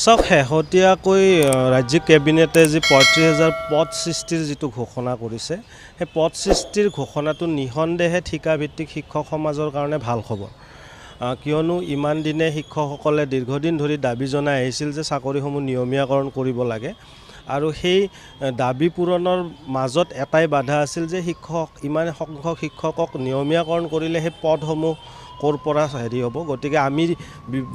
চাওক শেহতীয়াকৈ ৰাজ্যিক কেবিনেটে যি ৩৫,০০০ পদ সৃষ্টিৰ যিটো ঘোষণা কৰিছে সেই পদ সৃষ্টিৰ ঘোষণাটো নিঃসন্দেহে ঠিকাভিত্তিক শিক্ষক সমাজৰ কাৰণে ভাল খবৰ। কিয়নো ইমান দিনে শিক্ষকসকলে দীৰ্ঘদিন ধৰি দাবী জনাই আহিছিল যে চাকৰিসমূহ নিয়মীয়াকৰণ কৰিব লাগে আৰু সেই দাবী পূৰণৰ মাজত এটাই বাধা আছিল যে ইমান সংখ্যক শিক্ষকক নিয়মীয়াকৰণ কৰিলে সেই পদসমূহ ক'ৰ পৰা হ'ব। গতিকে আমি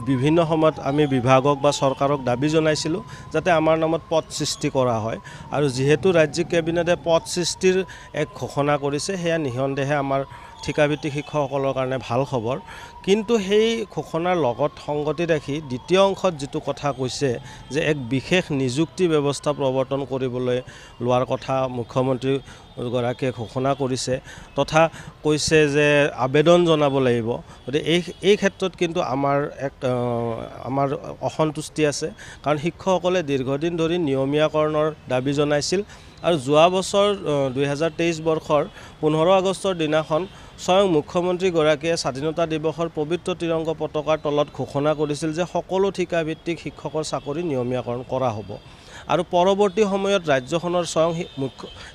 বিভিন্ন সময়ত আমি বিভাগক বা চৰকাৰক দাবী জনাইছিলোঁ যাতে আমাৰ নামত পদ সৃষ্টি কৰা হয় আৰু যিহেতু ৰাজ্যিক কেবিনেটে পদ সৃষ্টিৰ এক ঘোষণা কৰিছে সেয়া নিঃসন্দেহে আমাৰ ঠিকাভিত্তিক শিক্ষকসকলৰ কাৰণে ভাল খবৰ। কিন্তু সেই ঘোষণাৰ লগত সংগতি ৰাখি দ্বিতীয় অংশত যিটো কথা কৈছে যে এক বিশেষ নিযুক্তি ব্যৱস্থা প্ৰৱৰ্তন কৰিবলৈ লোৱাৰ কথা মুখ্যমন্ত্ৰীগৰাকীয়ে ঘোষণা কৰিছে তথা কৈছে যে আবেদন জনাব লাগিব। গতিকে এই ক্ষেত্ৰত কিন্তু আমাৰ অসন্তুষ্টি আছে, কাৰণ শিক্ষকসকলে দীৰ্ঘদিন ধৰি নিয়মীয়াকৰণৰ দাবী জনাইছিল আৰু যোৱা বছৰ ২০২৩ বৰ্ষৰ ১৫ আগষ্টৰ দিনাখন স্বয়ং মুখ্যমন্ত্ৰীগৰাকীয়ে স্বাধীনতা দিৱসৰ পবিত্ৰ ত্ৰিৰংগ পতাকাৰ তলত ঘোষণা কৰিছিল যে সকলো ঠিকাভিত্তিক শিক্ষকৰ চাকৰি নিয়মীয়াকৰণ কৰা হ'ব আৰু পৰৱৰ্তী সময়ত ৰাজ্যখনৰ স্বয়ং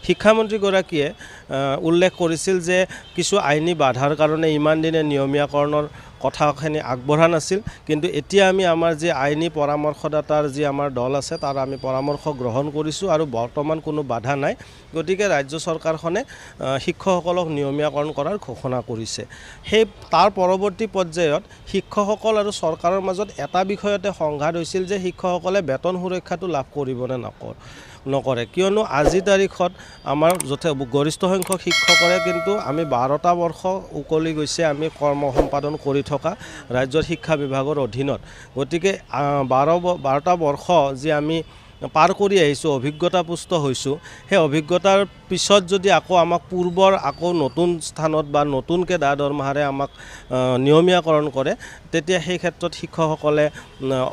শিক্ষামন্ত্ৰীগৰাকীয়ে উল্লেখ কৰিছিল যে কিছু আইনী বাধাৰ কাৰণে ইমান দিনে নিয়মীয়াকৰণৰ কথাখিনি আগবঢ়া নাছিল, কিন্তু এতিয়া আমি আমাৰ যি আইনী পৰামৰ্শদাতাৰ যি আমাৰ দল আছে তাৰ আমি পৰামৰ্শ গ্ৰহণ কৰিছোঁ আৰু বৰ্তমান কোনো বাধা নাই। গতিকে ৰাজ্য চৰকাৰখনে শিক্ষকসকলক নিয়মীয়াকৰণ কৰাৰ ঘোষণা কৰিছে। তাৰ পৰৱৰ্তী পৰ্যায়ত শিক্ষকসকল আৰু চৰকাৰৰ মাজত এটা বিষয়তে সংঘাত হৈছিল যে শিক্ষকসকলে বেতন সুৰক্ষাটো লাভ কৰিবনে নকৰে, কিয়নো আজিৰ তাৰিখত আমাৰ গৰিষ্ঠ সংখ্যক শিক্ষকৰে কিন্তু আমি ১২টা বৰ্ষ উকলি গৈছে আমি কৰ্ম সম্পাদন কৰি থকা ৰাজ্যৰ শিক্ষা বিভাগৰ অধীনত। গতিকে ১২টা বৰ্ষ যি আমি পাৰ কৰি আহিছোঁ, অভিজ্ঞতাপুষ্ট হৈছোঁ, সেই অভিজ্ঞতাৰ পিছত যদি আমাক পূৰ্বৰ নতুন স্থানত বা নতুনকৈ দৰমহাৰে আমাক নিয়মীয়াকৰণ কৰে তেতিয়া সেই ক্ষেত্ৰত শিক্ষকসকলে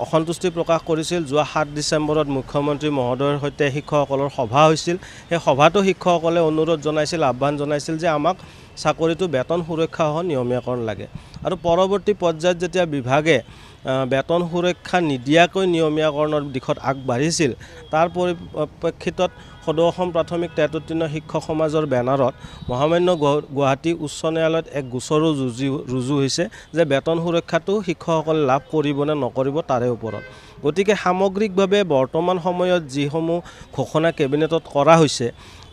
অসন্তুষ্টি প্ৰকাশ কৰিছিল। যোৱা ৭ ডিচেম্বৰত মুখ্যমন্ত্ৰী মহোদয়ৰ সৈতে শিক্ষকসকলৰ সভা হৈছিল। সেই সভাতো শিক্ষকসকলে অনুৰোধ জনাইছিল, আহ্বান জনাইছিল যে আমাক চাকৰিটো বেতন সুৰক্ষাসহ নিয়মীয়াকৰণ লাগে আৰু পৰৱৰ্তী পৰ্যায়ত যেতিয়া বিভাগে বেতন সুৰক্ষা নিদিয়াকৈ নিয়মীয়াকৰণৰ দিশত আগবাঢ়িছিল তাৰ পৰিপ্ৰেক্ষিতত সদৌ অসম প্ৰাথমিক টেটোত্তীৰ্ণ শিক্ষক সমাজৰ বেনাৰত মহামান্য গুৱাহাটী উচ্চ ন্যায়ালয়ত এক গোচৰো ৰুজু হৈছে যে বেতন সুৰক্ষাটো শিক্ষকসকলে লাভ কৰিব নে নকৰিব তাৰে ওপৰত। গতিকে সামগ্ৰিকভাৱে বৰ্তমান সময়ত যিসমূহ ঘোষণা কেবিনেটত কৰা হৈছে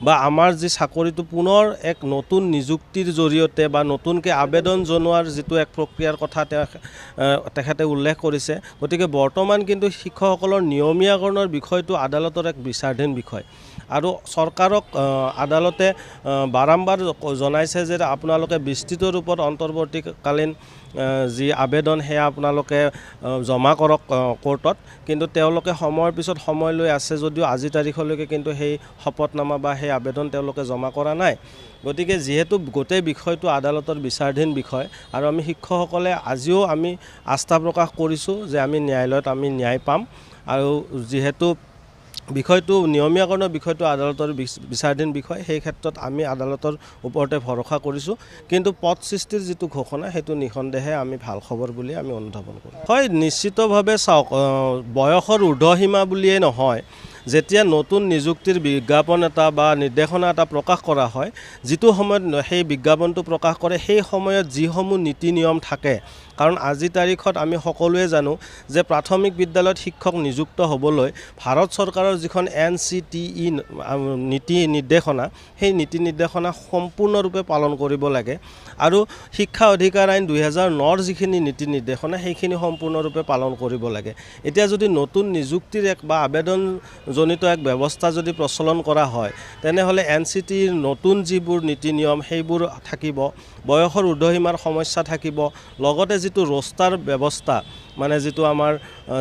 বা আমাৰ যি চাকৰিটো পুনৰ এক নতুন নিযুক্তিৰ জৰিয়তে বা নতুনকৈ আবেদন জনোৱাৰ যিটো এক প্ৰক্ৰিয়াৰ কথা তেখেতে উল্লেখ কৰিছে। গতিকে বৰ্তমান কিন্তু শিক্ষকসকলৰ নিয়মীয়াকৰণৰ বিষয়টো আদালতৰ এক বিচাৰাধীন বিষয় আৰু চৰকাৰক আদালতে বাৰম্বাৰ জনাইছে যে আপোনালোকে বিস্তৃত ৰূপত অন্তৰ্বৰ্তীকালীন যি আবেদন সেয়া আপোনালোকে জমা কৰক কোৰ্টত, কিন্তু তেওঁলোকে সময়ৰ পিছত সময় লৈ আছে যদিও আজি তাৰিখলৈকে কিন্তু সেই শপতনামা বা সেই আবেদন তেওঁলোকে জমা কৰা নাই। গতিকে যিহেতু গোটেই বিষয়টো আদালতৰ বিচাৰাধীন বিষয় আৰু আমি শিক্ষকসকলে আজিও আমি আস্থা প্ৰকাশ কৰিছোঁ যে আমি ন্যায়ালয়ত আমি ন্যায় পাম আৰু যিহেতু বিষয়টো নিয়মীয়াকৰণৰ বিষয়টো আদালতৰ বিচাৰাধীন বিষয়, সেই ক্ষেত্ৰত আমি আদালতৰ ওপৰতে ভৰসা কৰিছোঁ। কিন্তু পদ সৃষ্টিৰ যিটো ঘোষণা সেইটো নিঃসন্দেহে আমি ভাল খবৰ বুলি আমি অনুধাৱন কৰোঁ। হয়, নিশ্চিতভাৱে চাওক, বয়সৰ ঊৰ্ধ্বসীমা বুলিয়েই নহয়, যেতিয়া নতুন নিযুক্তিৰ বিজ্ঞাপন এটা বা নিৰ্দেশনা এটা প্ৰকাশ কৰা হয়, যিটো সময়ত সেই বিজ্ঞাপনটো প্ৰকাশ কৰে সেই সময়ত যিসমূহ নীতি নিয়ম থাকে, কাৰণ আজিৰ তাৰিখত আমি সকলোৱে জানো যে প্ৰাথমিক বিদ্যালয়ত শিক্ষক নিযুক্ত হ'বলৈ ভাৰত চৰকাৰৰ যিখন NCTE নীতি নিৰ্দেশনা সেই নীতি নিৰ্দেশনা সম্পূৰ্ণৰূপে পালন কৰিব লাগে আৰু শিক্ষা অধিকাৰ আইন ২০০৯ৰ যিখিনি নীতি নিৰ্দেশনা সেইখিনি সম্পূৰ্ণৰূপে পালন কৰিব লাগে। এতিয়া যদি নতুন নিযুক্তিৰ বা আবেদনজনিত এক ব্যৱস্থা যদি প্ৰচলন কৰা হয় তেনেহ'লে NCTEৰ নতুন যিবোৰ নীতি নিয়ম সেইবোৰ থাকিব, বয়সৰ ঊৰ্ধ্বসীমাৰ সমস্যা থাকিব, লগতে যিটো ৰোষ্টাৰ ব্যৱস্থা মানে যিটো আমাৰ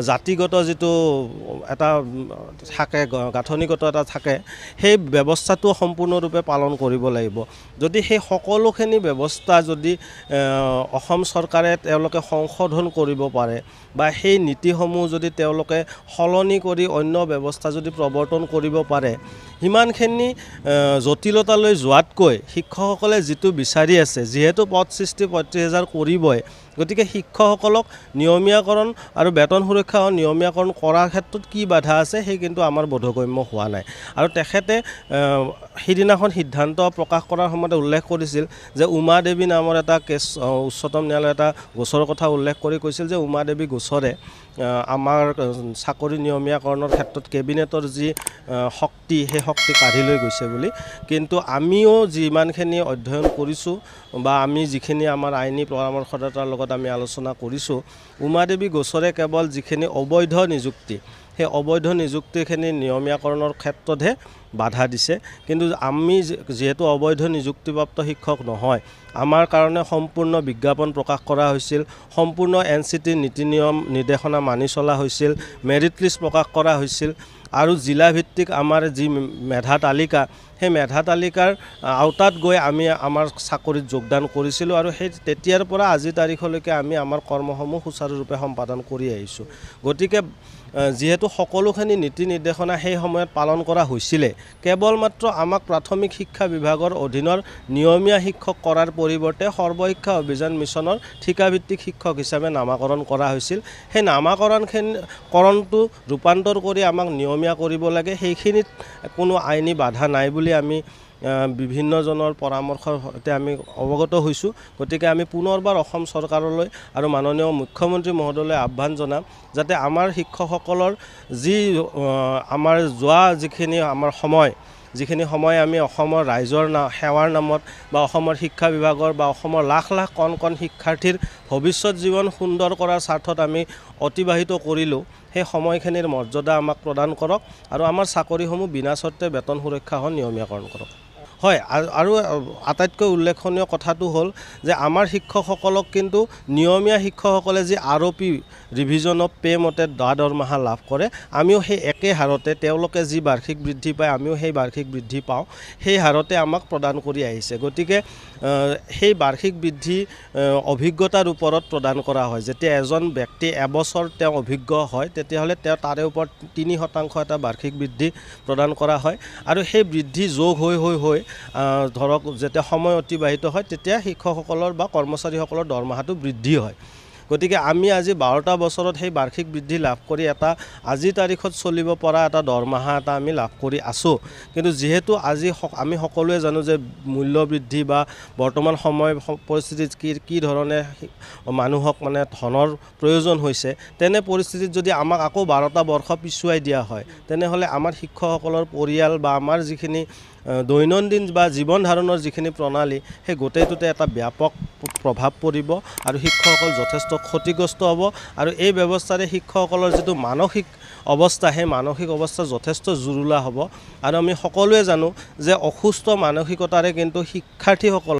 জাতিগত যিটো এটা থাকে, গাঁথনিগত এটা থাকে, সেই ব্যৱস্থাটো সম্পূৰ্ণৰূপে পালন কৰিব লাগিব। যদি সেই সকলোখিনি ব্যৱস্থা যদি অসম চৰকাৰে তেওঁলোকে সংশোধন কৰিব পাৰে বা সেই নীতিসমূহ যদি তেওঁলোকে সলনি কৰি অন্য ব্যৱস্থা যদি প্ৰৱৰ্তন কৰিব পাৰে, সিমানখিনি জটিলতালৈ যোৱাতকৈ শিক্ষকসকলে যিটো বিচাৰি আছে, যিহেতু পদ সৃষ্টি ৩৫,০০০ কৰিবই, গতিকে শিক্ষকসকলক নিয়মীয়া নিয়মীয়াকৰণ আৰু বেতন সুৰক্ষা নিয়মীয়াকৰণ কৰাৰ ক্ষেত্ৰত কি বাধা আছে সেই কিন্তু আমাৰ বোধগম্য হোৱা নাই। আৰু তেখেতে সিদিনাখন সিদ্ধান্ত প্ৰকাশ কৰাৰ সময়তে উল্লেখ কৰিছিল যে উমা দেৱী নামৰ এটা কেছ উচ্চতম ন্যায়ালয়ে এটা গোচৰৰ কথা উল্লেখ কৰি কৈছিল যে উমা দেৱী গোচৰে আমাৰ চাকৰি নিয়মীয়াকৰণৰ ক্ষেত্ৰত কেবিনেটৰ যি শক্তি সেই শক্তি কাঢ়ি লৈ গৈছে বুলি। কিন্তু আমিও যিমানখিনি অধ্যয়ন কৰিছোঁ বা আমি যিখিনি আমাৰ আইনী পৰামৰ্শদাতাৰ লগত আমি আলোচনা কৰিছোঁ, উমা দেৱী গোচৰে কেৱল যিখিনি অবৈধ নিযুক্তি সেই অবৈধ নিযুক্তিখিনি নিয়মীয়াকৰণৰ ক্ষেত্ৰতহে বাধা দিছে। কিন্তু আমি যিহেতু অবৈধ নিযুক্তিপ্ৰাপ্ত শিক্ষক নহয়, আমাৰ কাৰণে সম্পূৰ্ণ বিজ্ঞাপন প্ৰকাশ কৰা হৈছিল, সম্পূৰ্ণ NCT নীতি নিয়ম নিৰ্দেশনা মানি চলা হৈছিল, মেৰিট লিষ্ট প্ৰকাশ কৰা হৈছিল আৰু জিলাভিত্তিক আমাৰ যি মেধা তালিকা সেই মেধা তালিকাৰ আওতাত গৈ আমি আমাৰ চাকৰিত যোগদান কৰিছিলোঁ আৰু সেই তেতিয়াৰ পৰা আজিৰ তাৰিখলৈকে আমি আমাৰ কৰ্মসমূহ সুচাৰুৰূপে সম্পাদন কৰি আহিছোঁ। গতিকে যিহেতু সকলোখিনি নীতি নিৰ্দেশনা সেই সময়ত পালন কৰা হৈছিলে, কেৱল মাত্ৰ আমাক প্ৰাথমিক শিক্ষা বিভাগৰ অধীনৰ নিয়মীয়া শিক্ষক কৰাৰ পৰিৱৰ্তে সৰ্বশিক্ষা অভিযান মিছনৰ ঠিকাভিত্তিক শিক্ষক হিচাপে নামাকৰণ কৰা হৈছিল। সেই নামাকৰণটো ৰূপান্তৰ কৰি আমাক নিয়মীয়া কৰিব লাগে, সেইখিনিত কোনো আইনী বাধা নাই বুলি আমি বিভিন্নজনৰ পৰামৰ্শৰ সৈতে আমি অৱগত হৈছোঁ। গতিকে আমি পুনৰবাৰ অসম চৰকাৰলৈ আৰু মাননীয় মুখ্যমন্ত্ৰী মহোদয়লৈ আহ্বান জনাম যাতে আমাৰ শিক্ষকসকলৰ যি আমাৰ যোৱা যিখিনি আমাৰ যিখিনি সময় আমি অসমৰ ৰাইজৰ সেৱাৰ নামত বা অসমৰ শিক্ষা বিভাগৰ বা অসমৰ লাখ লাখ কণ কণ শিক্ষাৰ্থীৰ ভৱিষ্যত জীৱন সুন্দৰ কৰাৰ স্বাৰ্থত আমি অতিবাহিত কৰিলোঁ, সেই সময়খিনিৰ মৰ্যাদা আমাক প্ৰদান কৰক আৰু আমাৰ চাকৰিসমূহ বিনা চৰ্তে বেতন সুৰক্ষা নিয়মীয়াকৰণ কৰক। হয়, আৰু আটাইতকৈ উল্লেখনীয় কথাটো হ'ল যে আমাৰ শিক্ষকসকলক কিন্তু নিয়মীয়া শিক্ষকসকলে যি ROP ৰিভিজন অফ পে মতে দৰমহা লাভ কৰে, আমিও সেই একে হাৰতে তেওঁলোকে যি বাৰ্ষিক বৃদ্ধি পায় আমিও সেই বাৰ্ষিক বৃদ্ধি পাওঁ, সেই হাৰতে আমাক প্ৰদান কৰি আহিছে। গতিকে সেই বাৰ্ষিক বৃদ্ধি অভিজ্ঞতাৰ ওপৰত প্ৰদান কৰা হয়। যেতিয়া এজন ব্যক্তি এবছৰ তেওঁ অভিজ্ঞ হয় তেতিয়াহ'লে তেওঁ তাৰে ওপৰত 3% এটা বাৰ্ষিক বৃদ্ধি প্ৰদান কৰা হয় আৰু সেই বৃদ্ধি যোগ হৈ ধৰক যেতিয়া সময় অতিবাহিত হয় তেতিয়া শিক্ষকসকলৰ বা কৰ্মচাৰীসকলৰ দৰমহাটো বৃদ্ধি হয়। গতিকে আমি আজি 12টা বছৰত সেই বাৰ্ষিক বৃদ্ধি লাভ কৰি এটা আজিৰ তাৰিখত চলিব পৰা এটা দৰমহা এটা আমি লাভ কৰি আছোঁ। কিন্তু যিহেতু আজি আমি সকলোৱে জানো যে মূল্য বৃদ্ধি বা বৰ্তমান সময় পৰিস্থিতিত কি ধৰণে মানুহক মানে ধনৰ প্ৰয়োজন হৈছে, তেনে পৰিস্থিতিত যদি আমাক আকৌ 12টা বৰ্ষ পিছুৱাই দিয়া হয় তেনেহ'লে আমাৰ শিক্ষকসকলৰ পৰিয়াল বা আমাৰ যিখিনি দৈনন্দিন বা জীৱন ধাৰণৰ যিখিনি প্ৰণালী সেই গোটেইটোতে এটা ব্যাপক প্ৰভাৱ পৰিব আৰু শিক্ষকসকল যথেষ্ট ক্ষতিগ্ৰস্ত হ'ব আৰু এই ব্যৱস্থাৰে শিক্ষকসকলৰ যিটো মানসিক অৱস্থা সেই মানসিক অৱস্থা যথেষ্ট জুৰুলা হ'ব। আৰু আমি সকলোৱে জানো যে অসুস্থ মানসিকতাৰে কিন্তু শিক্ষাৰ্থীসকল